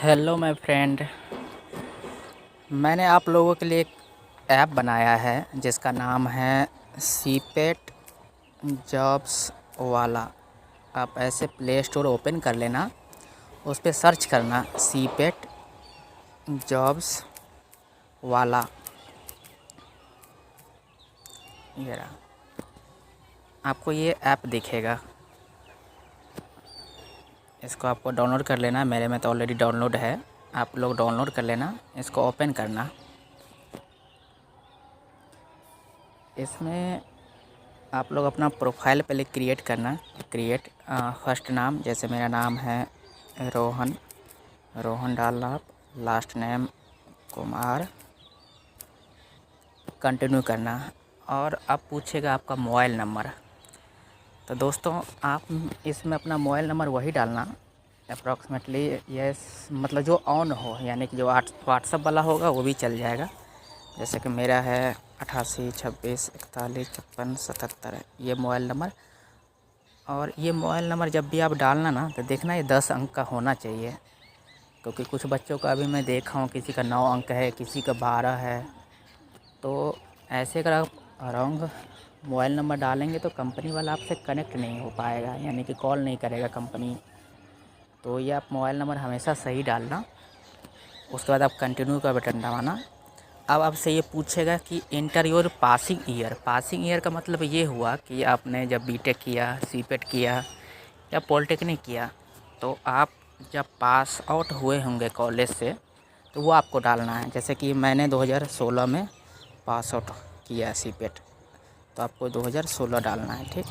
Hello my friend. मैंने आप लोगों के लिए एक ऐप बनाया है जिसका नाम है सीपेट जॉब्स वाला। आप ऐसे प्ले स्टोर ओपन कर लेना, उस पर सर्च करना सीपेट जॉब्स वाला। ये रहा, आपको ये ऐप दिखेगा। इसको आपको डाउनलोड कर लेना। मेरे में तो ऑलरेडी डाउनलोड है, आप लोग डाउनलोड कर लेना। इसको ओपन करना। इसमें आप लोग अपना प्रोफाइल पहले क्रिएट करना। फर्स्ट नाम, जैसे मेरा नाम है रोहन डालना आप। लास्ट नेम कुमार, कंटिन्यू करना। और अब पूछेगा आपका मोबाइल नंबर। तो दोस्तों, आप इसमें अपना मोबाइल नंबर वही डालना अप्रॉक्सीमेटली, यस, मतलब जो ऑन हो, यानी कि जो व्हाट्सअप वाला होगा वो भी चल जाएगा। जैसे कि मेरा है 88 26 41 56 77, ये मोबाइल नंबर। और ये मोबाइल नंबर जब भी आप डालना ना, तो देखना ये 10 अंक का होना चाहिए, क्योंकि कुछ बच्चों का अभी मैं देखा हूँ किसी का 9 अंक है, किसी का 12 है। तो ऐसे अगर आप रॉन्ग मोबाइल नंबर डालेंगे तो कंपनी वाला आपसे कनेक्ट नहीं हो पाएगा, यानी कि कॉल नहीं करेगा कंपनी। तो ये आप मोबाइल नंबर हमेशा सही डालना। उसके बाद आप कंटिन्यू का बटन दबाना। अब आपसे ये पूछेगा कि inter your passing year. Passing year का मतलब ये हुआ कि आपने जब बीटेक किया, सीपेट किया या पॉलिटेक्निक किया, तो आप जब पास आउट हुए होंगे कॉलेज से, तो वो आपको डालना है। जैसे कि मैंने 2016 में पास आउट किया सीपेट, तो आपको 2016 डालना है, ठीक।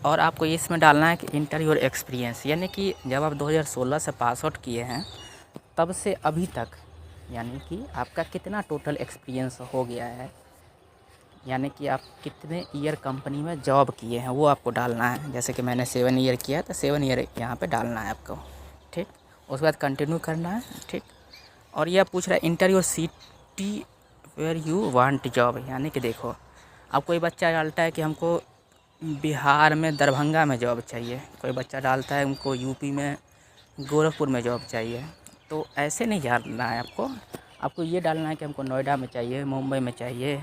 और आपको इसमें डालना है कि इंटर योर एक्सपीरियंस, यानी कि जब आप 2016 से पास आउट किए हैं तब से अभी तक, यानी कि आपका कितना टोटल एक्सपीरियंस हो गया है, यानी कि आप कितने ईयर कंपनी में जॉब किए हैं वो आपको डालना है। जैसे कि मैंने 7 ईयर किया, तो 7 ईयर यहाँ पे डालना है आपको, ठीक। उसके बाद कंटिन्यू करना है, ठीक। और यह पूछ रहा है enter your city where you want job, यानी कि देखो, अब कोई बच्चा डालता है कि हमको बिहार में दरभंगा में जॉब चाहिए, कोई बच्चा डालता है हमको यूपी में गोरखपुर में जॉब चाहिए। तो ऐसे नहीं डालना है आपको ये डालना है कि हमको नोएडा में चाहिए, मुंबई में चाहिए,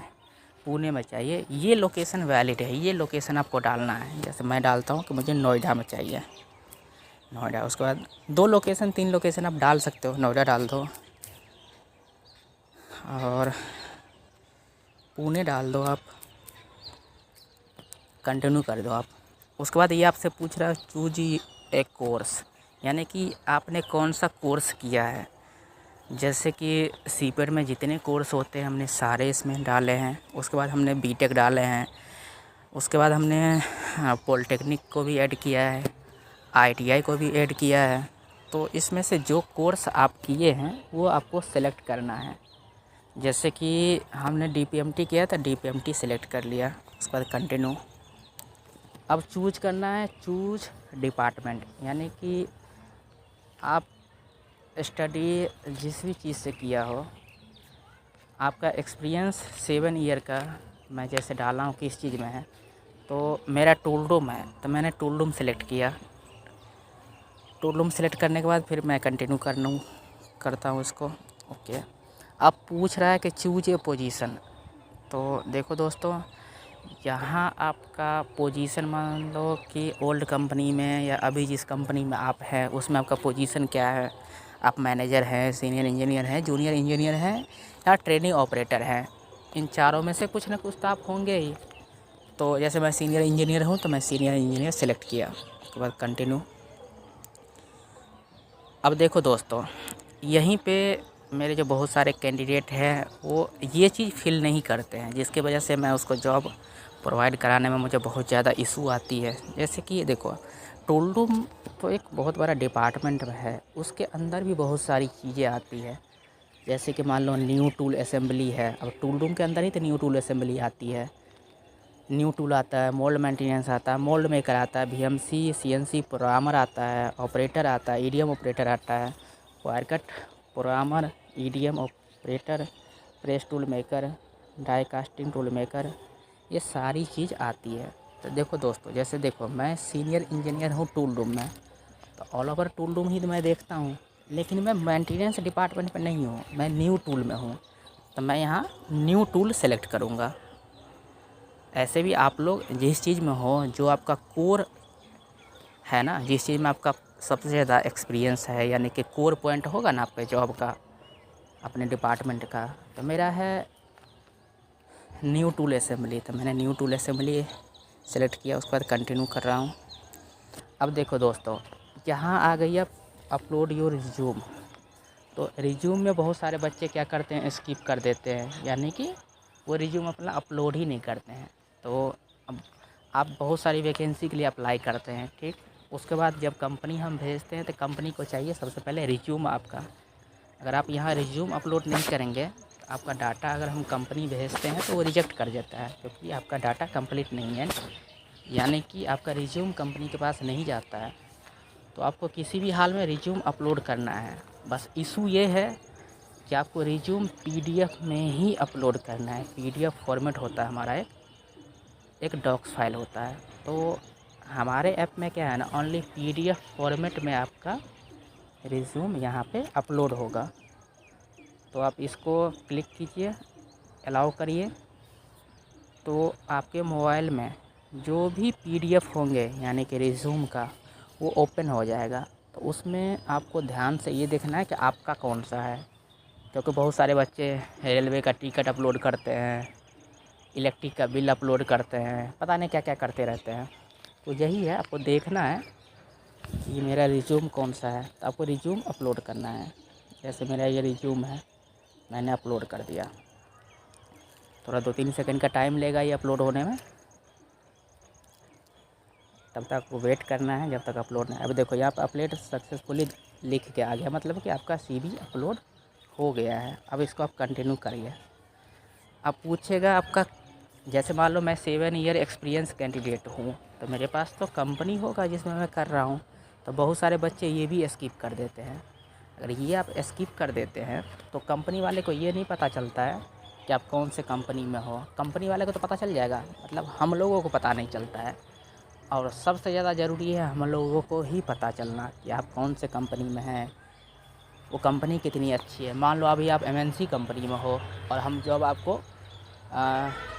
पुणे में चाहिए। ये लोकेशन वैलिड है, ये लोकेशन आपको डालना है। जैसे मैं डालता हूँ कि मुझे नोएडा में चाहिए, नोएडा। उसके बाद 2 लोकेशन 3 लोकेशन आप डाल सकते हो, नोएडा डाल दो और पुणे डाल दो आप, कंटिन्यू कर दो आप। उसके बाद ये आपसे पूछ रहा है चूज ए कोर्स, यानी कि आपने कौन सा कोर्स किया है। जैसे कि सीपेट में जितने कोर्स होते हैं हमने सारे इसमें डाले हैं। उसके बाद हमने बीटेक डाले हैं। उसके बाद हमने पॉलिटेक्निक को भी ऐड किया है, आईटीआई को भी ऐड किया है। तो इसमें से जो कोर्स आप किए हैं वो आपको सेलेक्ट करना है। जैसे कि हमने डीपीएमटी किया था, डीपीएमटी सेलेक्ट कर लिया। उसके बाद कंटिन्यू। अब चूज करना है चूज डिपार्टमेंट, यानी कि आप स्टडी जिस भी चीज़ से किया हो, आपका एक्सपीरियंस 7 ईयर का मैं जैसे डाला हूँ किस चीज़ में है, तो मेरा टूल रूम है, तो मैंने टूल रूम सेलेक्ट किया। टूल रूम सेलेक्ट करने के बाद फिर मैं कंटिन्यू करता हूँ इसको, ओके। अब पूछ रहा है कि चूज ए पोजीशन। तो देखो दोस्तों, यहाँ आपका पोजीशन मान लो कि ओल्ड कंपनी में या अभी जिस कंपनी में आप हैं उसमें आपका पोजीशन क्या है। आप मैनेजर हैं, सीनियर इंजीनियर हैं, जूनियर इंजीनियर हैं या ट्रेनिंग ऑपरेटर हैं। इन चारों में से कुछ ना कुछ तो आप होंगे ही। तो जैसे मैं सीनियर इंजीनियर हूँ तो मैं सीनियर इंजीनियर सेलेक्ट किया। उसके बाद कंटिन्यू। अब देखो दोस्तों, यहीं पे मेरे जो बहुत सारे कैंडिडेट हैं वो ये चीज़ फिल नहीं करते हैं, जिसकी वजह से मैं उसको जॉब प्रोवाइड कराने में मुझे बहुत ज़्यादा इशू आती है। जैसे कि देखो, टूल रूम तो एक बहुत बड़ा डिपार्टमेंट है, उसके अंदर भी बहुत सारी चीज़ें आती है। जैसे कि मान लो न्यू टूल असेंबली है, अब टूल रूम के अंदर ही तो न्यू टूल असेंबली आती है। न्यू टूल आता है, मोल्ड मेंटेनेंस आता है, मोल्ड मेकर आता है, वीएमसी सीएनसी प्रोग्रामर आता है, ऑपरेटर आता है, ईडीएम ऑपरेटर आता है, wire cut programmer, EDM operator, press tool maker, die casting tool maker, ये सारी चीज़ आती है। तो देखो दोस्तों, जैसे देखो मैं सीनियर इंजीनियर हूँ टूल रूम में, तो ऑल ओवर टूल रूम ही तो मैं देखता हूँ। लेकिन मैं मेंटेनेंस डिपार्टमेंट में नहीं हूँ, मैं न्यू टूल में हूँ, तो मैं यहाँ न्यू टूल सेलेक्ट करूँगा। ऐसे भी आप लोग जिस चीज़ में हो, जो आपका कोर है ना, जिस चीज़ में आपका सबसे ज़्यादा एक्सपीरियंस है, यानी कि कोर पॉइंट होगा ना आपके जॉब का, अपने डिपार्टमेंट का, तो मेरा है न्यू टूल असेंबली। तो मैंने न्यू टूल असेंबली सेलेक्ट किया, उसके बाद कंटिन्यू कर रहा हूँ। अब देखो दोस्तों, यहाँ आ गई अब अपलोड योर रिज्यूम। तो रिज्यूम में बहुत सारे बच्चे क्या करते हैं, स्किप कर देते हैं, यानी कि वो रिज्यूम अपना अपलोड ही नहीं करते हैं। तो अब आप बहुत सारी वैकेंसी के लिए अप्लाई करते हैं, ठीक। उसके बाद जब कंपनी हम भेजते हैं तो कंपनी को चाहिए सबसे पहले रिज्यूम आपका। अगर आप यहाँ रिज्यूम अपलोड नहीं करेंगे तो आपका डाटा अगर हम कंपनी भेजते हैं तो वो रिजेक्ट कर देता है, क्योंकि आपका डाटा कंप्लीट नहीं है, यानी कि आपका रिज्यूम कंपनी के पास नहीं जाता है। तो आपको किसी भी हाल में रिज्यूम अपलोड करना है। बस इशू ये है कि आपको रिज्यूम पीडीएफ में ही अपलोड करना है। पीडीएफ फॉर्मेट होता है हमारा, एक डॉक्स फाइल होता है। तो हमारे ऐप में क्या है ना, ओनली पीडीएफ फॉर्मेट में आपका रिज्यूम यहाँ पे अपलोड होगा। तो आप इसको क्लिक कीजिए, अलाउ करिए, तो आपके मोबाइल में जो भी पीडीएफ होंगे यानी कि रिज्यूम का, वो ओपन हो जाएगा। तो उसमें आपको ध्यान से ये देखना है कि आपका कौन सा है, क्योंकि बहुत सारे बच्चे रेलवे का टिकट अपलोड करते हैं, इलेक्ट्रिक का बिल अपलोड करते हैं, पता नहीं क्या क्या करते रहते हैं। तो यही है, आपको देखना है कि मेरा रिज्यूम कौन सा है। तो आपको रिज्यूम अपलोड करना है। जैसे मेरा ये रिज्यूम है, मैंने अपलोड कर दिया। थोड़ा 2-3 सेकंड का टाइम लेगा ये अपलोड होने में, तब तक वो वेट करना है जब तक अपलोड नहीं। अब देखो यहाँ पर अपलोड सक्सेसफुली लिख के आ गया, मतलब कि आपका सीवी अपलोड हो गया है। अब इसको आप कंटिन्यू करिए। अब पूछेगा आपका, जैसे मान लो मैं 7 ईयर एक्सपीरियंस कैंडिडेट हूँ, तो मेरे पास तो कंपनी होगा जिसमें मैं कर रहा हूँ। तो बहुत सारे बच्चे ये भी स्किप कर देते हैं। अगर ये आप स्किप कर देते हैं तो कंपनी वाले को ये नहीं पता चलता है कि आप कौन से कंपनी में हो। कंपनी वाले को तो पता चल जाएगा, मतलब हम लोगों को पता नहीं चलता है। और सबसे ज़्यादा ज़रूरी है हम लोगों को ही पता चलना कि आप कौन से कंपनी में हैं, वो कंपनी कितनी अच्छी है। मान लो अभी आप एमएनसी कंपनी में हो और हम जॉब आपको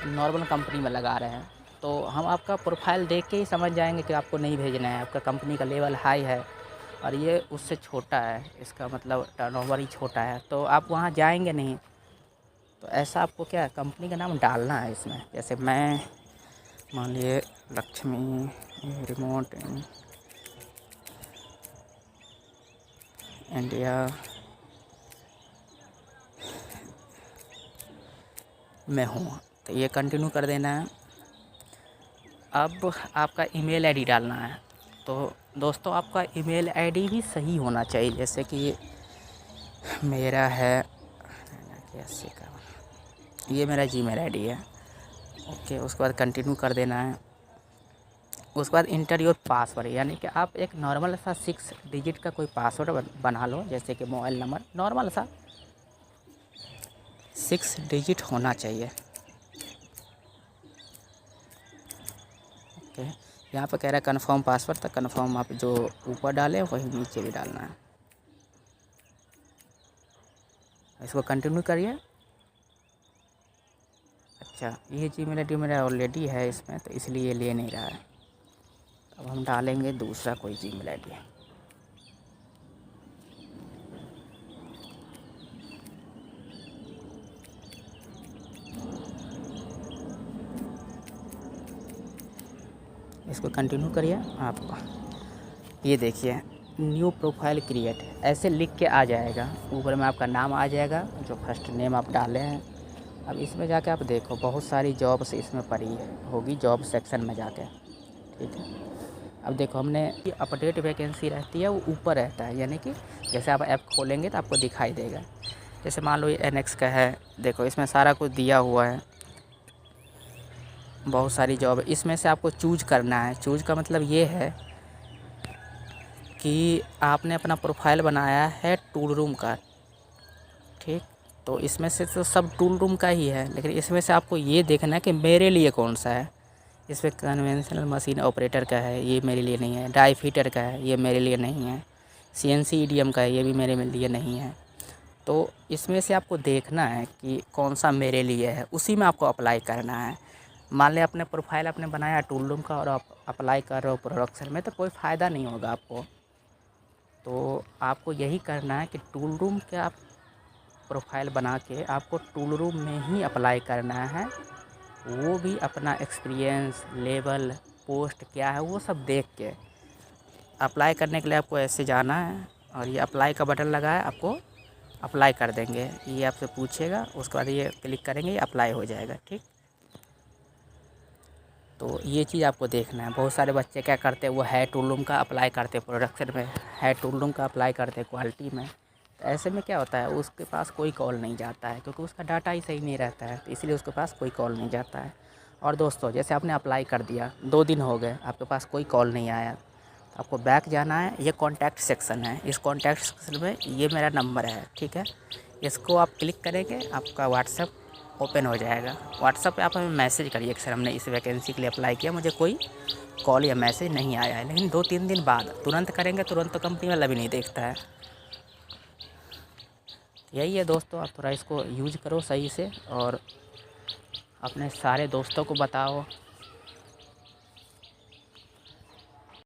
नॉर्मल कंपनी में लगा रहे हैं, तो हम आपका प्रोफाइल देख के ही समझ जाएंगे कि आपको नहीं भेजना है। आपका कंपनी का लेवल हाई है और ये उससे छोटा है, इसका मतलब टर्नओवर ही छोटा है, तो आप वहाँ जाएंगे नहीं। तो ऐसा आपको क्या है, कंपनी का नाम डालना है इसमें। जैसे मैं मान लीजिए लक्ष्मी रिमोट इंडिया में हूँ, तो ये कंटिन्यू कर देना है। अब आपका ईमेल आईडी डालना है। तो दोस्तों आपका ईमेल आईडी भी सही होना चाहिए, जैसे कि मेरा है कैसे का, ये मेरा जीमेल आईडी है। ओके, उसके बाद कंटिन्यू कर देना है। उसके बाद इंटर योर पासवर्ड, यानी कि आप एक नॉर्मल सा 6 डिजिट का कोई पासवर्ड बना लो, जैसे कि मोबाइल नंबर नॉर्मल सा 6 डिजिट होना चाहिए। ओके, यहाँ पर कह रहा है कन्फर्म पासवर्ड, तो कन्फर्म आप जो ऊपर डालें वही नीचे भी डालना है। इसको कंटिन्यू करिए। अच्छा, ये जीमेल आईडी मेरा ऑलरेडी है इसमें, तो इसलिए ले नहीं रहा है। अब हम डालेंगे दूसरा कोई जीमेल आईडी। इसको कंटिन्यू करिए। आप ये देखिए न्यू प्रोफाइल क्रिएट ऐसे लिख के आ जाएगा, ऊपर में आपका नाम आ जाएगा जो फर्स्ट नेम आप डाले हैं। अब इसमें जाके आप देखो बहुत सारी जॉब्स इसमें पड़ी होगी, जॉब सेक्शन में जाके, ठीक है। अब देखो हमने अपडेट वैकेंसी रहती है वो ऊपर रहता है, यानी कि जैसे आप ऐप खोलेंगे तो आपको दिखाई देगा। जैसे मान लो ये एनएक्स का है, देखो इसमें सारा कुछ दिया हुआ है, बहुत सारी जॉब। इसमें से आपको चूज करना है। चूज का मतलब ये है कि आपने अपना प्रोफाइल बनाया है टूल रूम का, ठीक। तो इसमें से तो सब टूल रूम का ही है, लेकिन इसमें से आपको ये देखना है कि मेरे लिए कौन सा है। इसमें कन्वेंशनल मशीन ऑपरेटर का है, ये मेरे लिए नहीं है। डाई फिटर का है, ये मेरे लिए नहीं है। CNC EDM का है, ये भी मेरे में लिए नहीं है। तो इसमें से आपको देखना है कि कौन सा मेरे लिए है, उसी में आपको अप्लाई करना है। मान लें अपने प्रोफाइल आपने बनाया टूल रूम का और आप अप्लाई कर रहे हो प्रोडक्शन में, तो कोई फ़ायदा नहीं होगा आपको। तो आपको यही करना है कि टूल रूम के आप प्रोफाइल बना के आपको टूल रूम में ही अप्लाई करना है। वो भी अपना एक्सपीरियंस लेवल पोस्ट क्या है वो सब देख के अप्लाई करने के लिए आपको ऐसे जाना है और ये अप्लाई का बटन लगा है, आपको अप्लाई कर देंगे। ये आपसे पूछेगा, उसके बाद ये क्लिक करेंगे, ये अप्लाई हो जाएगा। ठीक, तो ये चीज़ आपको देखना है। बहुत सारे बच्चे क्या करते हैं, वो है टूल रूम का अप्लाई करते प्रोडक्शन में, है टूल रूम का अप्लाई करते क्वालिटी में। तो ऐसे में क्या होता है, उसके पास कोई कॉल नहीं जाता है क्योंकि उसका डाटा ही सही नहीं रहता है, तो इसलिए उसके पास कोई कॉल नहीं जाता है। और दोस्तों, जैसे आपने अप्लाई कर दिया, 2 दिन हो गए, आपके पास कोई कॉल नहीं आया, तो आपको बैक जाना है। ये कॉन्टैक्ट सेक्शन है, इस कॉन्टैक्ट सेक्शन में ये मेरा नंबर है, ठीक है। इसको आप क्लिक करेंगे, आपका व्हाट्सएप ओपन हो जाएगा। व्हाट्सएप पे आप हमें मैसेज करिए कि सर हमने इस वैकेंसी के लिए अप्लाई किया, मुझे कोई कॉल या मैसेज नहीं आया है। लेकिन 2-3 दिन बाद तुरंत करेंगे, तुरंत तो कंपनी वाला भी नहीं देखता है। यही है दोस्तों, आप थोड़ा इसको यूज करो सही से और अपने सारे दोस्तों को बताओ।